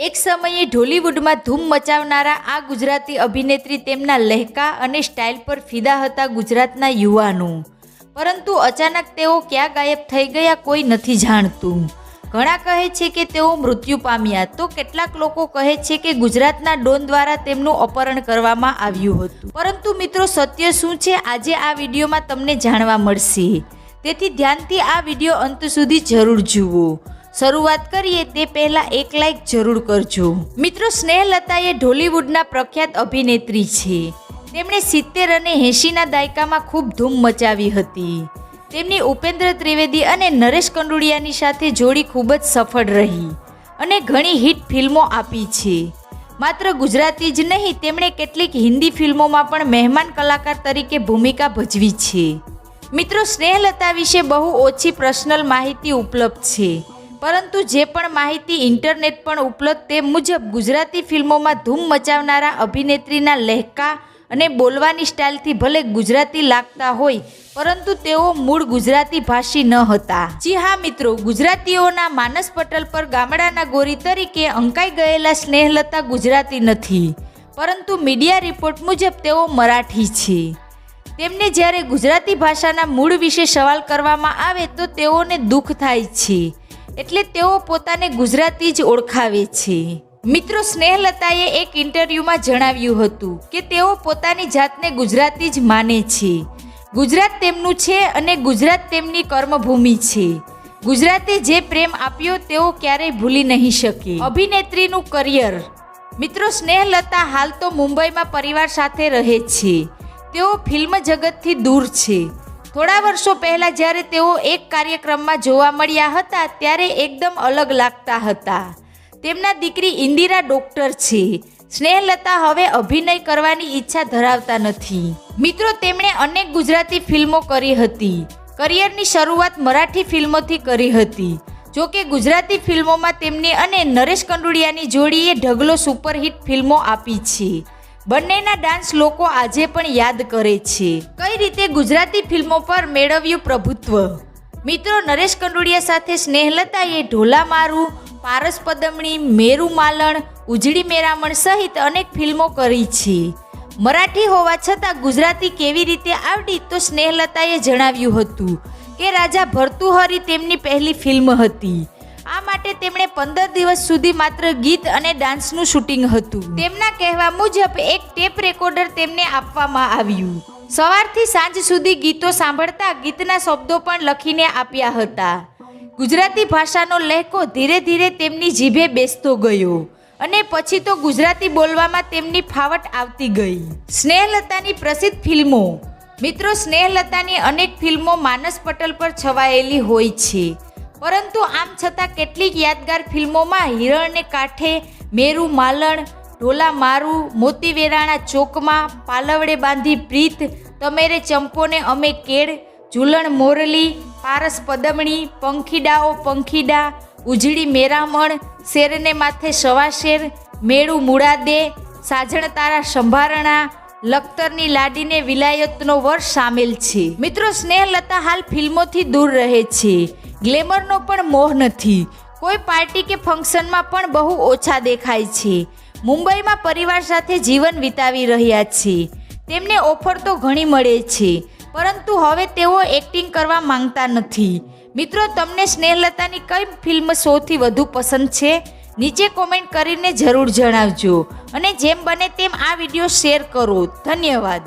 એક સમયે ઢોલીવુડમાં ધૂમ મચાવનારા આ ગુજરાતી અભિનેત્રી તેમના લહેકા અને સ્ટાઇલ પર ફિદા હતા ગુજરાતના યુવાનો. પરંતુ અચાનક તેઓ ક્યાં ગાયબ થઈ ગયા કોઈ નથી જાણતું. ઘણા કહે છે કે તેઓ મૃત્યુ પામ્યા તો કેટલાક લોકો કહે છે કે ગુજરાતના ડોન દ્વારા તેમનું અપહરણ કરવામાં આવ્યું હતું. પરંતુ મિત્રો સત્ય શું છે આજે આ વિડીયોમાં તમને જાણવા મળશે. તેથી ધ્યાનથી આ વિડીયો અંત સુધી જરૂર જુઓ. શરૂઆત કરીએ તે પહેલા એક લાઈક જરૂર કરજો. મિત્રો સ્નેહલતાએ ઢોલીવુડના પ્રખ્યાત અભિનેત્રી છે. તેમણે 70 અને 80ના દાયકામાં ખૂબ ધૂમ મચાવી હતી. તેમની ઉપેન્દ્ર ત્રિવેદી અને નરેશ કંડુડિયાની સાથે જોડી ખૂબ જ સફળ રહી અને ઘણી હિટ ફિલ્મો આપી છે. માત્ર ગુજરાતી જ નહીં, તેમણે કેટલીક હિન્દી ફિલ્મોમાં પણ મહેમાન કલાકાર તરીકે ભૂમિકા ભજવી છે. મિત્રો સ્નેહલતા વિશે બહુ ઓછી પર્સનલ માહિતી ઉપલબ્ધ છે. પરંતુ જે પણ માહિતી ઇન્ટરનેટ પર ઉપલબ્ધ તે મુજબ ગુજરાતી ફિલ્મોમાં ધૂમ મચાવનારા અભિનેત્રીના લહેકા અને બોલવાની સ્ટાઇલથી ભલે ગુજરાતી લાગતા હોય પરંતુ તેઓ મૂળ ગુજરાતી ભાષી ન હતા. જી હા મિત્રો, ગુજરાતીઓના માનસ પટલ પર ગામડાના ગોરી તરીકે અંકાઈ ગયેલા સ્નેહલતા ગુજરાતી નથી, પરંતુ મીડિયા રિપોર્ટ મુજબ તેઓ મરાઠી છે. તેમને જ્યારે ગુજરાતી ભાષાના મૂળ વિશે સવાલ કરવામાં આવે તો તેઓને દુઃખ થાય છે, એટલે તેઓ પોતાને ગુજરાતી જ ઓળખાવે છે. મિત્રો સ્નેહલતાએ એક ઇન્ટરવ્યૂમાં જણાવ્યું હતું કે તેઓ પોતાની જાતને ગુજરાતી જ માને છે. ગુજરાત તેમનું છે અને ગુજરાત તેમની કર્મભૂમિ છે. ગુજરાતે જે પ્રેમ આપ્યો તેઓ ક્યારેય ભૂલી નહીં શકે. અભિનેત્રીનું કરિયર. મિત્રો સ્નેહલતા હાલ તો મુંબઈમાં પરિવાર સાથે રહે છે. તેઓ ફિલ્મ જગતથી દૂર છે. થોડા વર્ષો પહેલાં જ્યારે તેઓ એક કાર્યક્રમમાં જોવા મળ્યા હતા ત્યારે એકદમ અલગ લાગતા હતા. તેમના દીકરી ઇન્દિરા ડૉક્ટર છે. સ્નેહલતા હવે અભિનય કરવાની ઈચ્છા ધરાવતા નથી. મિત્રો તેમણે અનેક ગુજરાતી ફિલ્મો કરી હતી. કરિયરની શરૂઆત મરાઠી ફિલ્મોથી કરી હતી. જોકે ગુજરાતી ફિલ્મોમાં તેમની અને નરેશ કંડુડિયાની જોડીએ ઢગલો સુપરહિટ ફિલ્મો આપી છે. બંનેના ડાન્સ લોકો આજે પણ યાદ કરે છે. કઈ રીતે ગુજરાતી ફિલ્મો પર મેળવ્યું પ્રભુત્વ. મિત્રો નરેશ કંડુડિયા સાથે સ્નેહલતાએ ઢોલા મારું, પારસ પદમણી, મેરુ માલણ, ઉજળી મેરામણ સહિત અનેક ફિલ્મો કરી છે. મરાઠી હોવા છતાં ગુજરાતી કેવી રીતે આવડી તો સ્નેહલતાએ જણાવ્યું હતું કે રાજા ભર્તુહરી તેમની પહેલી ફિલ્મ હતી. આ માટે તેમણે 15 દિવસ સુધી માત્ર ગીત અને ડાન્સનું શૂટિંગ હતું. તેમના કહેવા મુજબ એક ટેપ રેકોર્ડર તેમને આપવામાં આવ્યું. સવારથી સાંજ સુધી ગીતો સાંભળતા ગીતના શબ્દો પણ લખીને આપ્યા હતા. ગુજરાતી ભાષાનો લહેકો ધીરે ધીરે તેમની જીભે બેસતો ગયો અને પછી તો ગુજરાતી બોલવામાં તેમની ફાવટ આવતી ગઈ. સ્નેહલતાની પ્રસિદ્ધ ફિલ્મો. મિત્રો સ્નેહલતાની અનેક ફિલ્મો માનસ પટલ પર છવાયેલી હોય છે, પરંતુ આમ છતાં કેટલીક યાદગાર ફિલ્મોમાં હિરણને કાંઠે, મેરુ માલણ, ઢોલા મારું, મોતી વેરાણા ચોકમાં, પાલવડે બાંધી પ્રીત, તમેરે ચંપોને અમે કેળ, ઝૂલણ મોરલી, પારસ પદમણી, પંખીડાઓ પંખીડા, ઉજળી મેરામણ, શેરને માથે સવાશેર, મેળું મુડાદે, સાજણ તારા સંભારણા, લખતરની લાડીને વિલાયતનો વર્ષ સામેલ છે. મિત્રો સ્નેહલતા હાલ ફિલ્મોથી દૂર રહે છે. ગ્લેમરનો પણ મોહ નથી. કોઈ પાર્ટી કે ફંક્શનમાં પણ બહુ ઓછા દેખાય છે. મુંબઈમાં પરિવાર સાથે જીવન વિતાવી રહ્યા છે. તેમને ઓફર તો ઘણી મળે છે, પરંતુ હવે તેઓ એક્ટિંગ કરવા માંગતા નથી. મિત્રો તમને સ્નેહલતાની કઈ ફિલ્મ સૌથી વધુ પસંદ છે? નીચે કોમેન્ટ કરીને જરૂર જણાવજો અને જેમ બને તેમ આ વિડીયો શેર કરો. ધન્યવાદ.